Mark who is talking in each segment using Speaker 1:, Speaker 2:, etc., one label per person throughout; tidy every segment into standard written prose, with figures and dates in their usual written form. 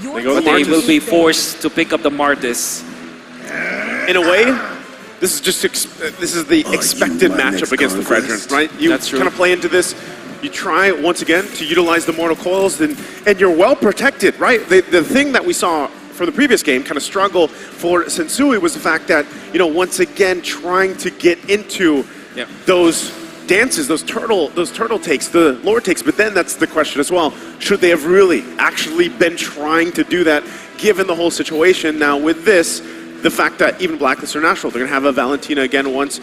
Speaker 1: They will be forced to pick up the Martis.
Speaker 2: In a way, this is just this is the expected matchup against the Fredrin, right? You kind of play into this. You try once again to utilize the Mortal Coils, and you're well protected, right? The thing that we saw for the previous game kind of struggle for Sensui was the fact that, you know, once again trying to get into those dances, those turtle takes, the lore takes. But then that's the question as well: should they have really actually been trying to do that, given the whole situation? Now with this, the fact that even Blacklist are natural, they're going to have a Valentina again once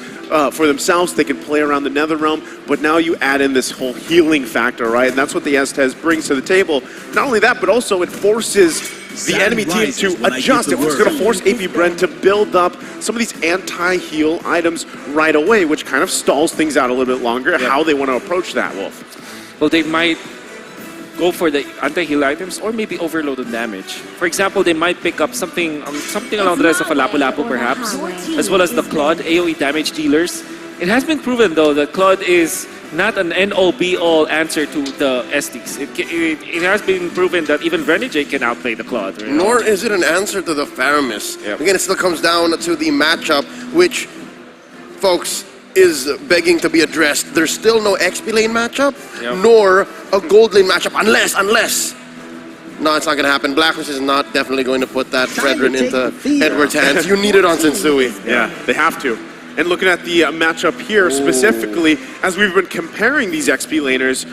Speaker 2: for themselves. They can play around the Nether Realm, but now you add in this whole healing factor, right? And that's what the Estes brings to the table. Not only that, but also it forces the enemy team to adjust. It was going to force AP Bren to build up some of these anti-heal items right away, which kind of stalls things out a little bit longer, how they want to approach that, Wolf.
Speaker 1: Well, they might go for the anti-heal items or maybe overload on damage. For example, they might pick up something along the lines of a Lapu-Lapu perhaps, as well as the Claude AoE damage dealers. It has been proven though that Claude is not an end-all be-all answer to the Estes. It has been proven that even Renegade can outplay the Claude. Right?
Speaker 3: Nor is it an answer to the Faramis. Again, it still comes down to the matchup, which, folks, is begging to be addressed. There's still no XP lane matchup, nor a gold lane matchup, unless. No, it's not going to happen. Blacklist is not definitely going to put that Fredrin into Edward's hands. You need it on Sensui.
Speaker 2: Yeah, they have to. And looking at the matchup here specifically, as we've been comparing these XP laners,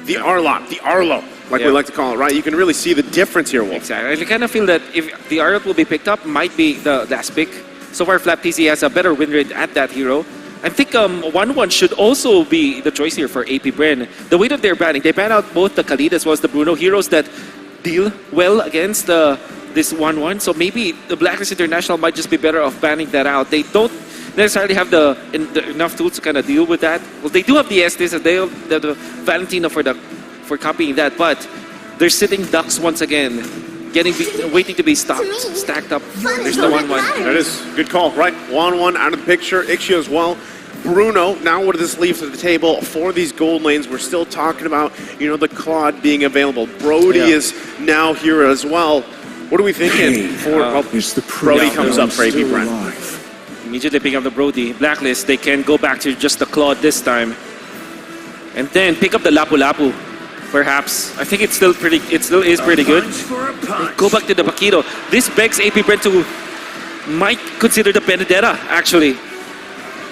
Speaker 2: the Arlot, the Arlo, like we like to call it, right? You can really see the difference here, Wolf.
Speaker 1: Exactly. I kind of feel that if the Arlot will be picked up, might be the last pick. So far, Flap TC has a better win rate at that hero. I think 1-1 should also be the choice here for AP Bren. The way that they're banning, they ban out both the Khalid as well as the Bruno heroes that deal well against this 1-1. So maybe the Blacklist International might just be better off banning that out. They don't necessarily have the enough tools to kind of deal with that. Well, they do have the Estes and they have the Valentina for copying that, but they're sitting ducks once again, waiting to be stacked up. There's the 1-1.
Speaker 2: That is a good call, right? 1-1 out of the picture. Ixia as well. Bruno, now what does this leave to the table for these gold lanes? We're still talking about, you know, the Claude being available. Brody is now here as well. What are we thinking for Brody comes up for AP Bren?
Speaker 1: Immediately picking up the Brody. Blacklist, they can go back to just the Claude this time. And then pick up the Lapu-Lapu. Perhaps. I think it still is pretty good. Go back to the Paquito. This begs AP Bren to might consider the Benedetta actually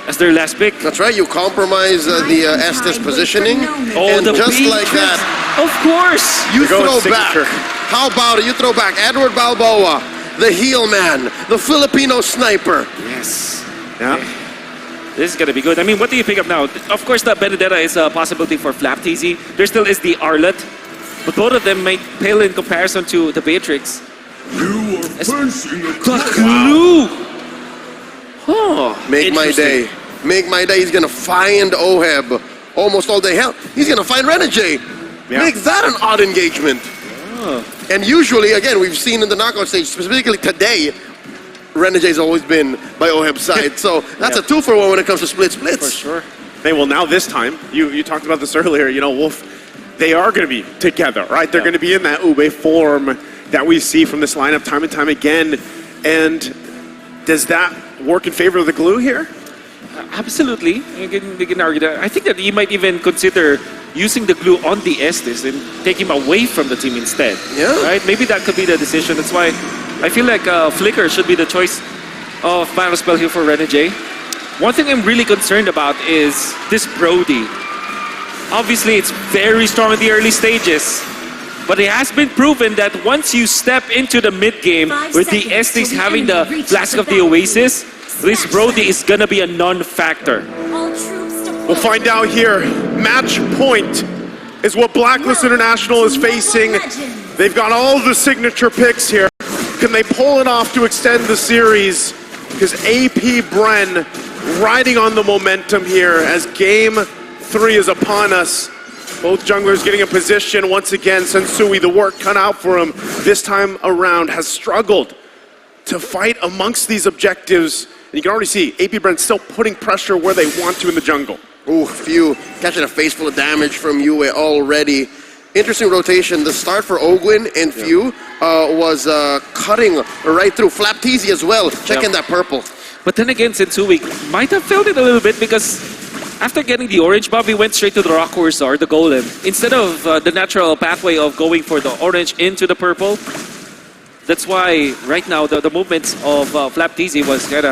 Speaker 1: as their last pick.
Speaker 3: That's right. You compromise the Estes positioning, and just like that,
Speaker 1: of course,
Speaker 3: you throw back. How about it? You throw back Edward Balboa, the heel man, the Filipino sniper.
Speaker 1: Yes. Yeah. This is going to be good. I mean, what do you pick up now? Of course, the Benedetta is a possibility for Flap TZ. There still is the Arlet, but both of them might pale in comparison to the Beatrix.
Speaker 4: You are facing a
Speaker 1: clue. Oh,
Speaker 3: make my day. Make my day. He's going to find Oheb almost all day. Hell, he's going to find Renegade. Make that an odd engagement. Oh. And usually, again, we've seen in the knockout stage, specifically today, Renegade's always been by Oheb's side, so that's a 2-for-1 when it comes to splits.
Speaker 2: For sure. Hey, well, now this time, you talked about this earlier, you know, Wolf, they are going to be together, right? They're going to be in that Ube form that we see from this lineup time and time again. And does that work in favor of the glue here?
Speaker 1: Absolutely. You can argue that. I think that he might even consider using the glue on the Estes and take him away from the team instead.
Speaker 3: Yeah.
Speaker 1: Right? Maybe that could be the decision. That's why I feel like Flicker should be the choice of battle spell here for Renegade. One thing I'm really concerned about is this Brody. Obviously, it's very strong in the early stages, but it has been proven that once you step into the mid-game with the Estes having the Flask of the Oasis, this Brody is gonna be a non-factor.
Speaker 2: We'll find out here. Match point is what Blacklist International is facing. They've got all the signature picks here. Can they pull it off to extend the series? Because AP Bren riding on the momentum here as game 3 is upon us. Both junglers getting a position once again. Sensui, the work cut out for him this time around, has struggled to fight amongst these objectives. And you can already see AP Bren still putting pressure where they want to in the jungle.
Speaker 3: Ooh, catching a face full of damage from Yue already. Interesting rotation. The start for Ogwin and Few was cutting right through. Flapteasy as well, checking that purple.
Speaker 1: But then again, Sensui might have felt it a little bit because after getting the orange buff, he went straight to the Rock Cursor, the Golem. Instead of the natural pathway of going for the orange into the purple. That's why right now the movements of Flapteasy was kind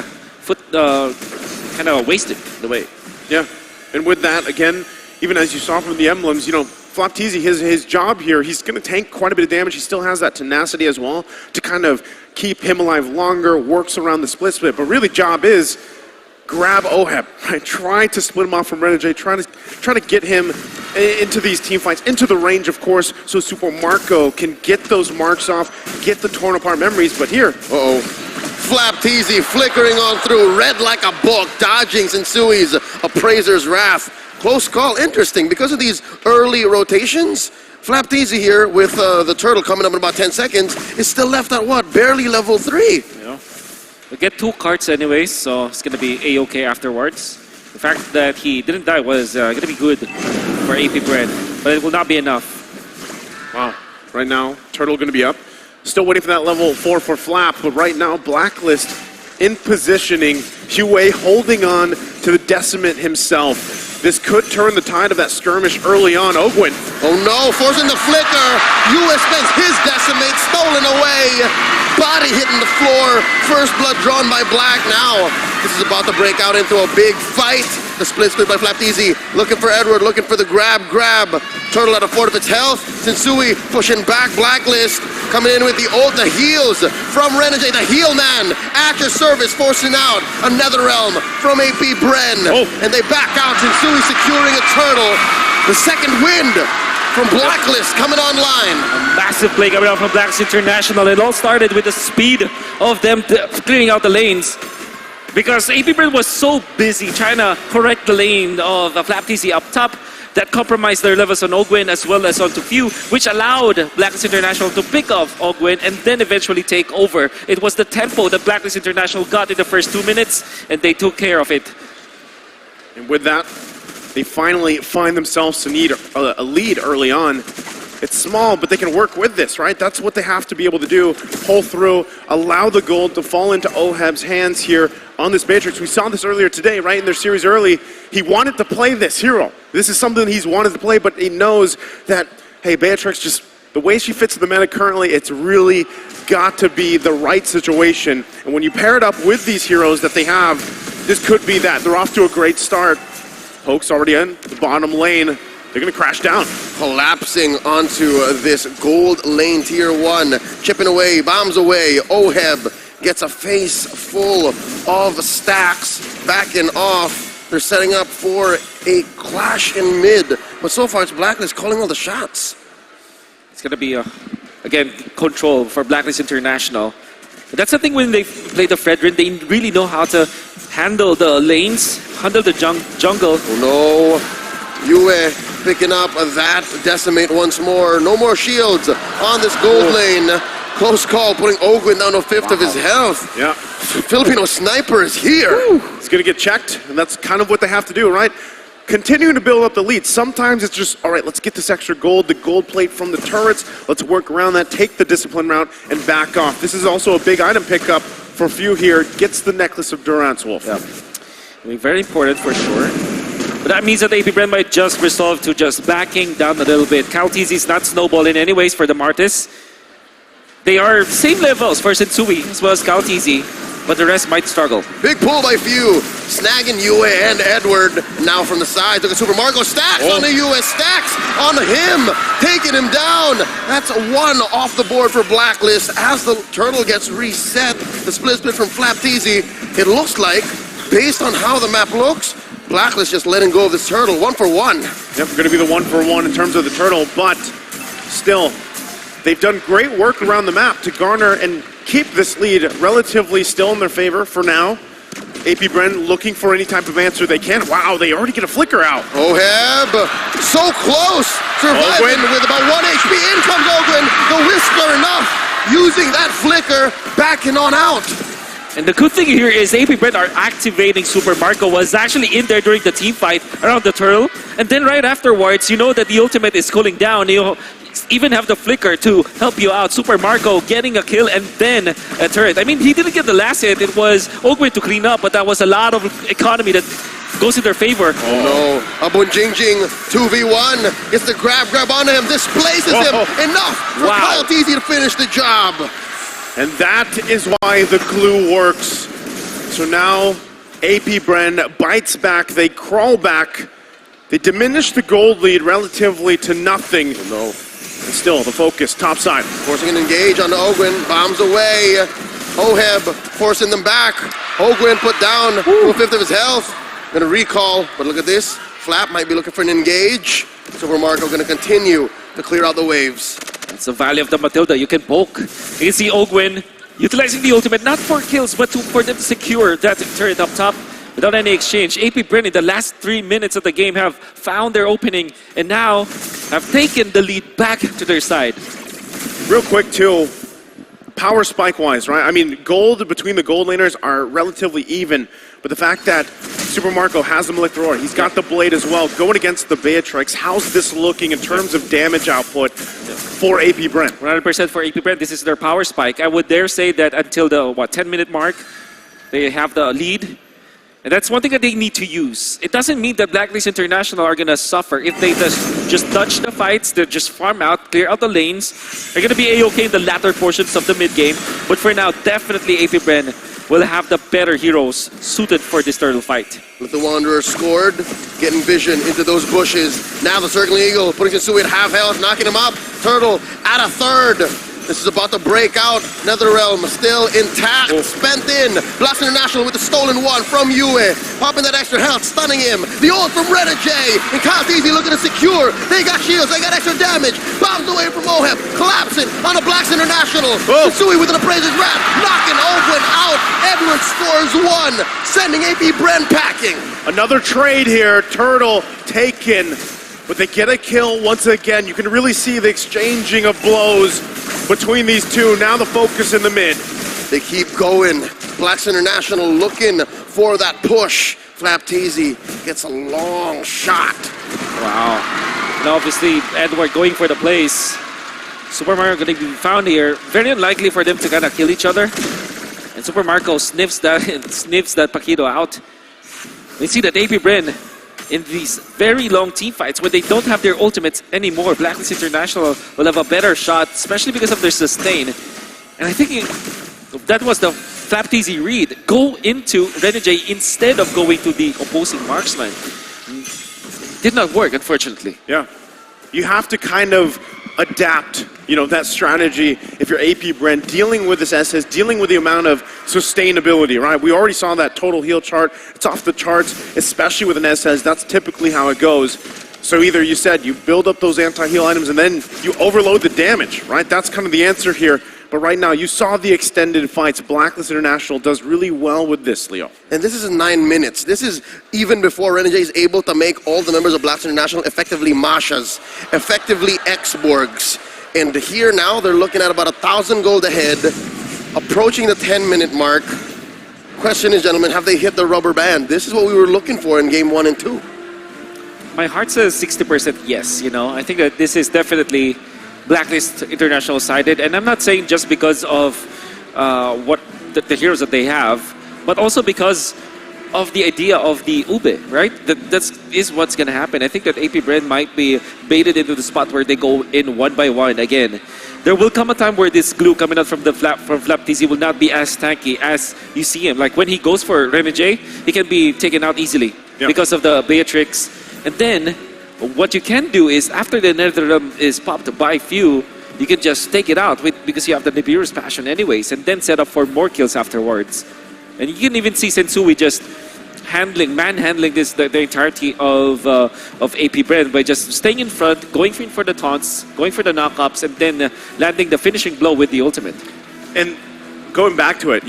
Speaker 1: of wasted in a way.
Speaker 2: Yeah, and with that, again, even as you saw from the emblems, you know, Flapteasy, his job here, he's going to tank quite a bit of damage. He still has that tenacity as well to kind of keep him alive longer, works around the split. But really, job is grab Oheb, right? Try to split him off from Renegade, try to get him into these team fights, into the range, of course, so Super Marco can get those marks off, get the torn apart memories. But here,
Speaker 3: Flapteasy flickering on through, red like a book, dodging Sensui's Appraiser's Wrath. Close call, interesting, because of these early rotations. Flapteasy here with the turtle coming up in about 10 seconds is still left at what? Barely level 3.
Speaker 1: Yeah. We get 2 cards anyways, so it's going to be A-okay afterwards. The fact that he didn't die was going to be good for AP Bren, but it will not be enough.
Speaker 2: Wow. Right now, turtle going to be up. Still waiting for that level 4 for Flap, but right now, Blacklist in positioning. Hue holding on to the Decimate himself. This could turn the tide of that skirmish early on. Ogwin.
Speaker 3: Oh no, forcing the flicker. US spends his Decimate, stolen away. Body hitting the floor. First blood drawn by Black. Now, this is about to break out into a big fight. The split by Flapteasy. Looking for Edward, looking for the grab. Turtle at a 4 of its health. Sensui pushing back. Blacklist coming in with the ult. The heals from Renegade. The heal man at your service, forcing out another realm from AP Bren. And they back out. Sensui securing a turtle. The second wind from Blacklist coming online.
Speaker 1: A massive play coming out from Blacklist International. It all started with the speed of them clearing out the lanes. Because AP Bren was so busy trying to correct the lane of Flapteasy up top that compromised their levels on Ogwin as well as onto Few, which allowed Blacklist International to pick off Ogwin and then eventually take over. It was the tempo that Blacklist International got in the first 2 minutes, and they took care of it.
Speaker 2: And with that, they finally find themselves to need a lead early on. It's small, but they can work with this, right? That's what they have to be able to do. Pull through, allow the gold to fall into Oheb's hands here on this Matrix. We saw this earlier today, right? In their series early, he wanted to play this hero. This is something he's wanted to play, but he knows that, hey, Beatrix, just the way she fits in the meta currently, it's really got to be the right situation. And when you pair it up with these heroes that they have, this could be that. They're off to a great start. Poke's already in the bottom lane. They're going to crash down.
Speaker 3: Collapsing onto this gold lane tier 1. Chipping away, bombs away. Oheb gets a face full of stacks. Backing off. They're setting up for a clash in mid. But so far, it's Blacklist calling all the shots.
Speaker 1: It's going to be, again, control for Blacklist International. But that's the thing when they play the Fredrin. They really know how to handle the lanes, handle the jungle.
Speaker 3: Oh no. Yue picking up that Decimate once more. No more shields on this gold lane. Close call, putting Ogwin down to a 5th of his health.
Speaker 2: Yeah.
Speaker 3: Filipino sniper is here.
Speaker 2: It's going to get checked, and that's kind of what they have to do, right? Continuing to build up the lead. Sometimes it's just, all right, let's get this extra gold, the gold plate from the turrets. Let's work around that, take the discipline route, and back off. This is also a big item pickup for Few here. Gets the necklace of Durance Wolf.
Speaker 1: Yeah. I mean, very important for sure. But that means that AP Bren might just resolve to just backing down a little bit. Calteasy is not snowballing anyways for the Martis. They are same levels for Sensui as well as Calteasy, but the rest might struggle.
Speaker 3: Big pull by Few, snagging Yue and Edward. Now from the side, look at Super Marco. Stacks on the US, stacks on him, taking him down. That's 1 off the board for Blacklist. As the turtle gets reset, the split from Flapteasy, it looks like, based on how the map looks, Blacklist just letting go of this turtle, 1 for 1.
Speaker 2: Yep, going to be the 1 for 1 in terms of the turtle, but still, they've done great work around the map to garner and keep this lead relatively still in their favor for now. AP Bren looking for any type of answer they can. Wow, they already get a flicker out.
Speaker 3: Oheb, so close, surviving with about 1 HP. In comes Ogwin, the Whistler enough, using that flicker, backing on out.
Speaker 1: And the good thing here is AP Bren are activating Super Marco, was actually in there during the team fight around the turtle. And then right afterwards, you know that the ultimate is cooling down. even have the flicker to help you out. Super Marco getting a kill and then a turret. I mean, he didn't get the last hit. It was Ogwin to clean up, but that was a lot of economy that goes in their favor.
Speaker 3: Oh no, Abun Jingjing 2v1 gets the grab on him, displaces him. Enough for Kyle Teasy to finish the job.
Speaker 2: And that is why the glue works. So now AP Bren bites back, they crawl back, they diminish the gold lead relatively to nothing.
Speaker 3: Oh no.
Speaker 2: And still the focus, top side.
Speaker 3: Forcing an engage on Ogwin, bombs away. Oheb forcing them back. Ogwin put down to a fifth of his health. Gonna recall, but look at this. Flap might be looking for an engage. Super Marco gonna continue to clear out the waves.
Speaker 1: It's the value of the Matilda. You can poke. You can see Ogwin utilizing the ultimate, not for kills, but for them to secure that turret up top without any exchange. AP Bren in the last 3 minutes of the game have found their opening and now have taken the lead back to their side.
Speaker 2: Real quick too, power spike wise, right? I mean, gold between the gold laners are relatively even, but the fact that Super Marco has the Malik Roar, he's got the blade as well, going against the Beatrix, how's this looking in terms of damage output for AP Bren?
Speaker 1: 100% for AP Bren, this is their power spike. I would dare say that until the, 10-minute mark, they have the lead. And that's one thing that they need to use. It doesn't mean that Blacklist International are going to suffer. If they just touch the fights, they just farm out, clear out the lanes, they're going to be A-okay in the latter portions of the mid-game. But for now, definitely AP Bren will have the better heroes suited for this turtle fight.
Speaker 3: With the Wanderer scored, getting vision into those bushes. Now the Circling Eagle putting Sensui at half health, knocking him up. Turtle at a third. This is about to break out. Netherrealm still intact, spent in. Blast International with the stolen one from Yue. Popping that extra health, stunning him. The ult from Reda J. And Kyle Teasy looking to secure. They got shields, they got extra damage. Bombs away from Oheb, collapsing on a Blacks International. Sensui with an Appraiser's Wrath, knocking Ogwin out. Everyone scores one, sending AP Bren packing.
Speaker 2: Another trade here, Turtle taken. But they get a kill once again. You can really see the exchanging of blows between these two. Now the focus in the mid.
Speaker 3: They keep going. Blacks International looking for that push. Flap Teasy gets a long shot.
Speaker 1: Wow. And obviously, Edward going for the plays. Super Mario going to be found here. Very unlikely for them to kind of kill each other. And Super Marco sniffs that Paquito out. We see that AP Bren in these very long team fights, when they don't have their ultimates anymore, Blacklist International will have a better shot, especially because of their sustain. And I think that was the Flap Teasy read. Go into Renegade instead of going to the opposing marksman. Did not work, unfortunately.
Speaker 2: Yeah. You have to kind of adapt, that strategy if you're AP Bren, dealing with this SS, dealing with the amount of sustainability, right? We already saw that total heal chart. It's off the charts, especially with an SS. That's typically how it goes. So either you said you build up those anti-heal items and then you overload the damage, right? That's kind of the answer here. But right now, you saw the extended fights. Blacklist International does really well with this, Leo.
Speaker 3: And this is 9 minutes. This is even before Renegade is able to make all the members of Blacklist International effectively Mashas, effectively X-Borgs. And here now, they're looking at about 1,000 gold ahead, approaching the 10-minute mark. Question is, gentlemen, have they hit the rubber band? This is what we were looking for in game 1 and 2.
Speaker 1: My heart says 60% yes, I think that this is definitely Blacklist International sided, and I'm not saying just because of what the heroes that they have, but also because of the idea of the Ube, right? That is what's gonna happen. I think that AP Bren might be baited into the spot where they go in one by one again. There will come a time where this glue coming out from Flap TZ will not be as tanky as you see him. Like when he goes for Renegade, he can be taken out easily because of the Beatrix. And then what you can do is, after the Netherrealm is popped by few, you can just take it out because you have the Nibiru's Passion anyways, and then set up for more kills afterwards. And you can even see Sensui just manhandling the entirety of AP Bren by just staying in front, going for the taunts, going for the knockups, and then landing the finishing blow with the ultimate.
Speaker 2: And going back to it,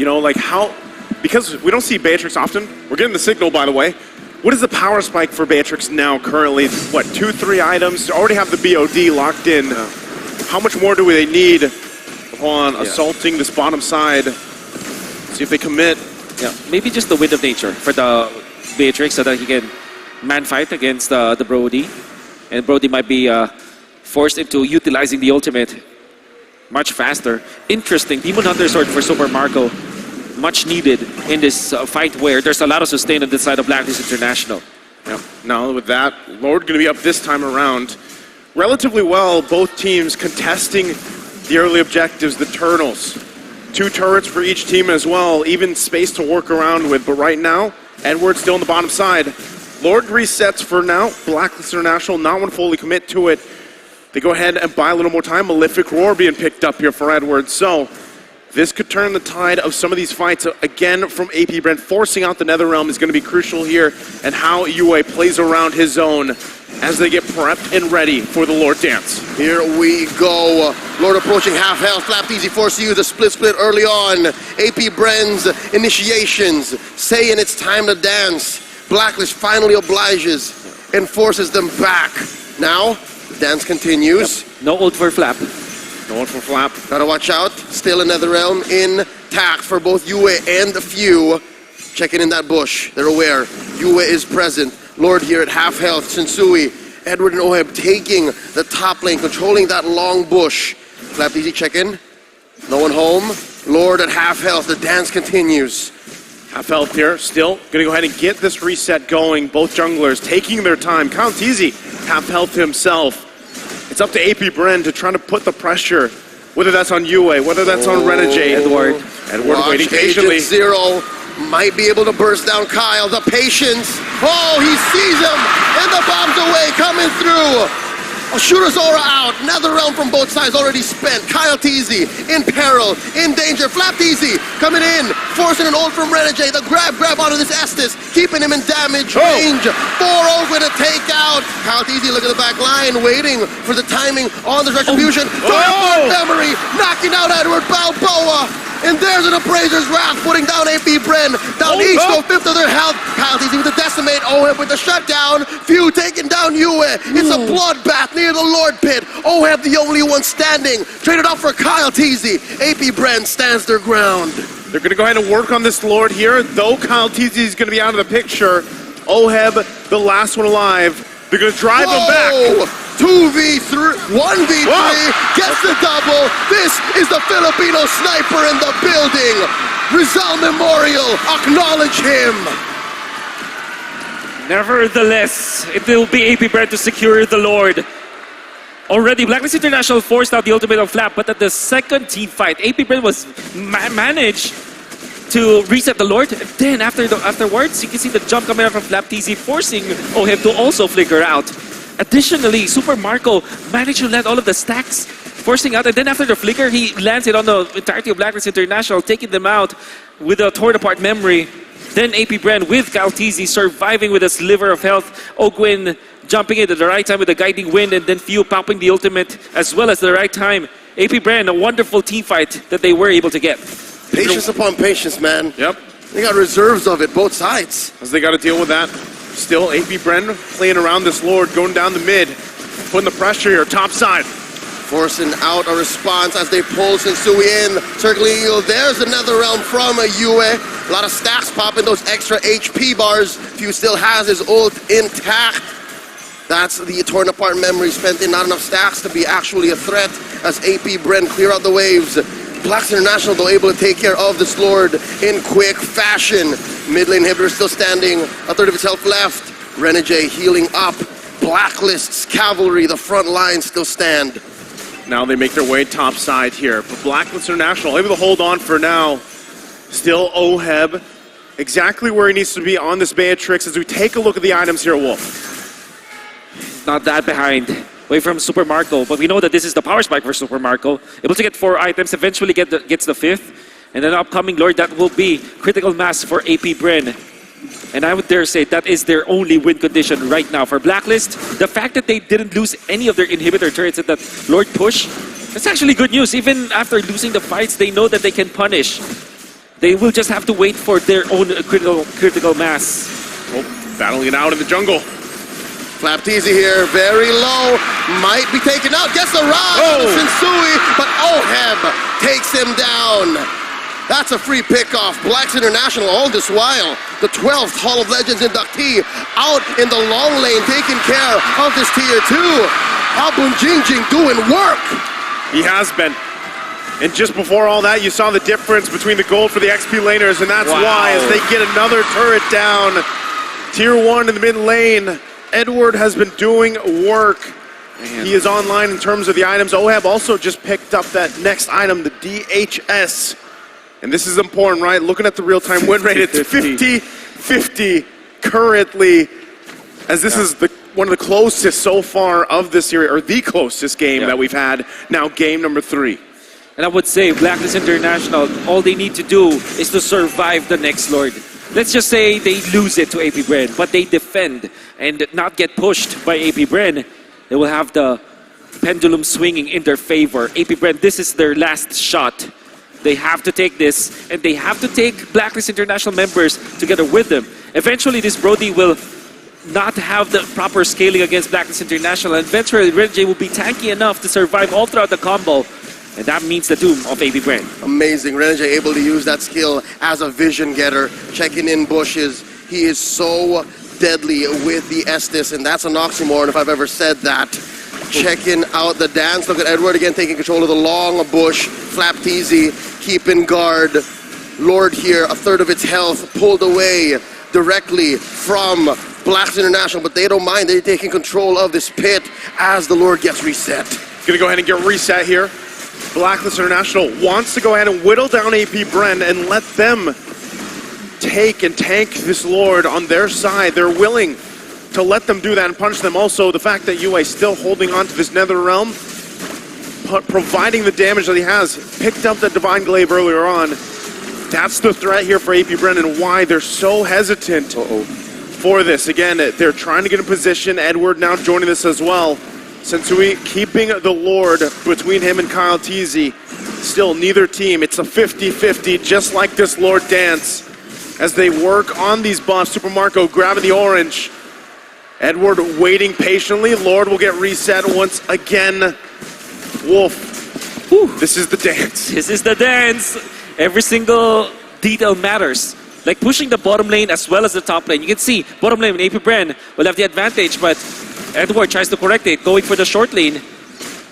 Speaker 2: because we don't see Beatrix often, we're getting the signal, by the way. What is the power spike for Beatrix now currently? What, 2-3 items? Already have the BOD locked in. How much more do they need upon assaulting this bottom side? See if they commit.
Speaker 1: Yeah, maybe just the Wind of Nature for the Beatrix so that he can man fight against the Brody. And Brody might be forced into utilizing the ultimate much faster. Interesting. Demon Hunter Sword for Super Marco. Much needed in this fight where there's a lot of sustain on the side of Blacklist International.
Speaker 2: Yep. Now with that, Lord going to be up this time around. Relatively well, both teams contesting the early objectives, the turtles. 2 turrets for each team as well, even space to work around with. But right now, Edward's still on the bottom side. Lord resets for now. Blacklist International not want to fully commit to it. They go ahead and buy a little more time. Malefic Roar being picked up here for Edward. So this could turn the tide of some of these fights. Again, from AP Bren, forcing out the Netherrealm is going to be crucial here, and how Yue plays around his zone as they get prepped and ready for the Lord dance.
Speaker 3: Here we go. Lord approaching half health. Flap Easy forcing you the split early on. AP Bren's initiations saying it's time to dance. Blacklist finally obliges and forces them back. Now, the dance continues.
Speaker 1: Yep. No ult for Flap.
Speaker 2: No ult for Flap.
Speaker 3: Gotta watch out. Still a Netherrealm intact for both Yue and Few. Checking in that bush. They're aware. Yue is present. Lord here at half health. Sensui, Edward and Oheb taking the top lane, controlling that long bush. Flap Easy check in. No one home. Lord at half health. The dance continues.
Speaker 2: Half health here. Still going to go ahead and get this reset going. Both junglers taking their time. Count Easy, half health himself. It's up to AP Bren to try to put the pressure, whether that's on Yue, whether that's on Renegade. Edward waiting patiently.
Speaker 3: Agent Zero might be able to burst down Kyle. The patience. Oh, he sees him. And the bomb's away, coming through. Shooter's aura out. Netherrealm from both sides already spent. Kyle Teasy in peril, in danger. Flap Teasy coming in, forcing an ult from Renegade. The grab onto this Estes, keeping him in damage range. 4-0 with a takeout. Kyle Teasy look at the back line, waiting for the timing on the retribution. Memory, knocking out Edward Balboa. And there's an Appraiser's Wrath, putting down AP Bren. Down each to a fifth of their health. Kyle Teasy with the decimate. Oheb with the shutdown. Few taking down Yue. It's a bloodbath near the Lord Pit. Oheb the only one standing. Traded off for Kyle Teasy. AP Bren stands their ground.
Speaker 2: They're going to go ahead and work on this Lord here. Though Kyle Teasy is going to be out of the picture, Oheb, the last one alive, they're going to drive him back.
Speaker 3: 2v3, 1v3, gets the double. This is the Filipino sniper in the building. Rizal Memorial, acknowledge him.
Speaker 1: Nevertheless, it will be AP Bren to secure the Lord. Already, Blacklist International forced out the ultimate of Flap, but at the second team fight, AP Bren was managed to reset the Lord. Then afterwards, you can see the jump coming out from Flap TZ, forcing Oheb to also flicker out. Additionally, Super Marco managed to land all of the stacks, forcing out, and then after the flicker, he lands it on the entirety of Blacklist International, taking them out with a torn apart memory. Then AP Bren with Kaltizi surviving with a sliver of health. Ogwin jumping in at the right time with a guiding wind, and then Few popping the ultimate as well as the right time. AP Bren, a wonderful team fight that they were able to get.
Speaker 3: Patience upon patience, man.
Speaker 2: Yep.
Speaker 3: They got reserves of it, both sides.
Speaker 2: As they got to deal with that. Still, AP Bren playing around this Lord, going down the mid, putting the pressure here, top side.
Speaker 3: Forcing out a response as they pull Sensui in. Circling Eagle, there's another realm from Yue. A lot of stacks popping those extra HP bars. Few still has his ult intact. That's the torn apart memory spent in. Not enough stacks to be actually a threat as AP Bren clear out the waves. Blacklist International, though, able to take care of this Lord in quick fashion. Mid lane inhibitor still standing, a third of his health left. Renegade healing up. Blacklist's cavalry, the front line still stand.
Speaker 2: Now they make their way top side here. But Blacklist International able to hold on for now. Still Oheb, exactly where he needs to be on this Beatrix as we take a look at the items here, Wolf.
Speaker 1: Not that behind. Away from Super Marco, but we know that this is the power spike for Super Marco. Able to get 4 items, eventually gets the 5th. And then upcoming Lord, that will be critical mass for AP Bren. And I would dare say that is their only win condition right now for Blacklist. The fact that they didn't lose any of their inhibitor turrets at that Lord push, that's actually good news. Even after losing the fights, they know that they can punish. They will just have to wait for their own critical mass.
Speaker 2: Oh, battling it out in the jungle.
Speaker 3: Flap Teasy here, very low, might be taken out, gets the rod on Sensui, but Oheb takes him down. That's a free pickoff. Blacks International all this while. The 12th Hall of Legends inductee out in the long lane, taking care of this tier 2. Abunjinjing doing work.
Speaker 2: He has been. And just before all that, you saw the difference between the gold for the XP laners, and that's why, as they get another turret down, Tier 1 in the mid lane, Edward has been doing work. Man. He is online in terms of the items. Oheb also just picked up that next item, the DHS. And this is important, right? Looking at the real-time win rate, it's 50-50 currently, as this is one of the closest so far of this series, or the closest game that we've had, now game number 3.
Speaker 1: And I would say Blacklist International, all they need to do is to survive the next Lord. Let's just say they lose it to AP Bren, but they defend and not get pushed by AP Bren. They will have the pendulum swinging in their favor. AP Bren, this is their last shot. They have to take this, and they have to take Blacklist International members together with them. Eventually, this Brody will not have the proper scaling against Blacklist International, and eventually Renjay will be tanky enough to survive all throughout the combo. And that means the doom of AP Bren.
Speaker 3: Amazing. Renjay able to use that skill as a vision getter, checking in bushes. He is so deadly with the Estus, and that's an oxymoron if I've ever said that. Checking out the dance. Look at Edward again taking control of the long bush. Flapteasy keeping guard. Lord here, a third of its health pulled away directly from Blacklist International, but they don't mind. They're taking control of this pit as the Lord gets reset.
Speaker 2: Gonna go ahead and get reset here. Blacklist International wants to go ahead and whittle down AP Bren and let them take and tank this Lord on their side. They're willing to let them do that and punish them. Also, the fact that Yue is still holding on to this Nether Realm, providing the damage that he has, picked up the Divine Glaive earlier on. That's the threat here for AP Bren and why they're so hesitant for this. Again, they're trying to get in position. Edward now joining this as well. Sensui keeping the Lord between him and Kyle Teasy. Still, neither team. It's a 50-50, just like this Lord dance. As they work on these buffs, Super Marco grabbing the orange. Edward waiting patiently. Lord will get reset once again. Wolf, this is the dance.
Speaker 1: This is the dance. Every single detail matters. Like pushing the bottom lane as well as the top lane. You can see bottom lane when AP Bren will have the advantage, but Edward tries to correct it, going for the short lane.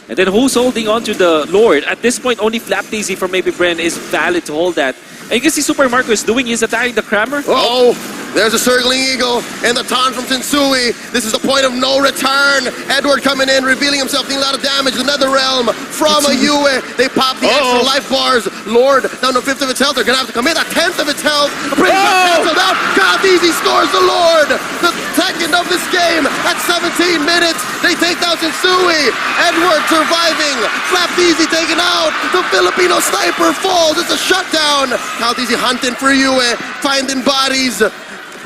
Speaker 1: And then who's holding on to the Lord? At this point, only Flapteasy from AP Bren is valid to hold that. And you can see Super Marco is doing his attacking the Crammer.
Speaker 3: Oh, there's a circling eagle and the taunt from Sensui. This is the point of no return. Edward coming in, revealing himself, dealing a lot of damage. The Nether Realm from a Yue. They pop the extra life bars. Lord down to a fifth of its health. They're going to have to come in a tenth of its health. Brings back canceled out. Easy scores the Lord. The second of this game at 17 minutes. They take down Sensui. Edward surviving. Flapteasy taken out. The Filipino sniper falls. It's a shutdown. Easy hunting for Yue. Finding bodies.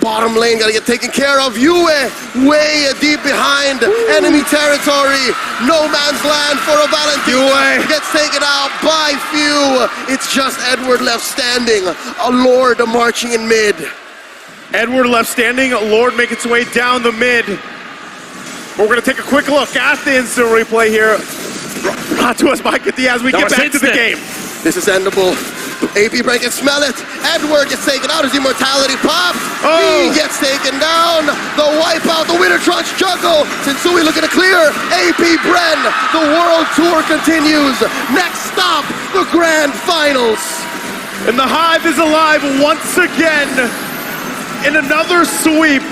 Speaker 3: Bottom lane gotta get taken care of. Yue way deep behind enemy territory. No man's land for a Valentine. Yue gets taken out by few. It's just Edward left standing. A Lord marching in mid.
Speaker 2: Edward left standing. Lord making its way down the mid. We're gonna take a quick look at the instant replay here. Brought to us by Katia as we get back to the game.
Speaker 3: This is endable. AP Bren can smell it. Edward gets taken out. His immortality pops. He gets taken down. The wipeout, the Winter Trunks juggle. Sensui looking to clear. AP Bren. The world tour continues. Next stop, the grand finals.
Speaker 2: And the Hive is alive once again. In another sweep,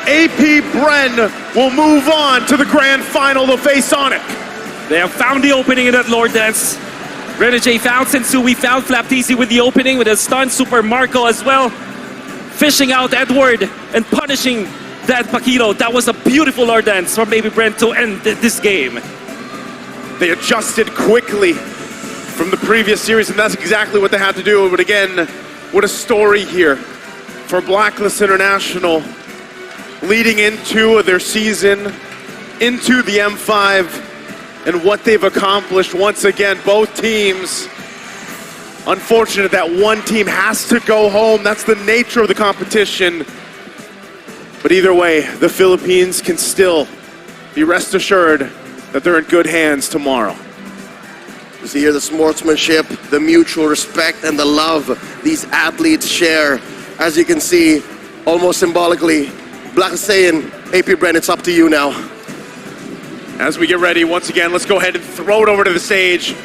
Speaker 2: AP Bren will move on to the grand final to face Sonic.
Speaker 1: They have found the opening in that Lord dance. Renjay found Sensui, found Flapteasy with the opening with a stun. Super Marco as well. Fishing out Edward and punishing that Paquito. That was a beautiful Lord dance from AP Bren to end this game.
Speaker 2: They adjusted quickly from the previous series, and that's exactly what they had to do. But again, what a story here for Blacklist International leading into their season, into the M5. And what they've accomplished once again, both teams. Unfortunate that one team has to go home. That's the nature of the competition. But either way, the Philippines can still be rest assured that they're in good hands tomorrow.
Speaker 3: You see here the sportsmanship, the mutual respect, and the love these athletes share. As you can see, almost symbolically, Black is saying, AP Bren, it's up to you now.
Speaker 2: As we get ready, once again, let's go ahead and throw it over to the stage.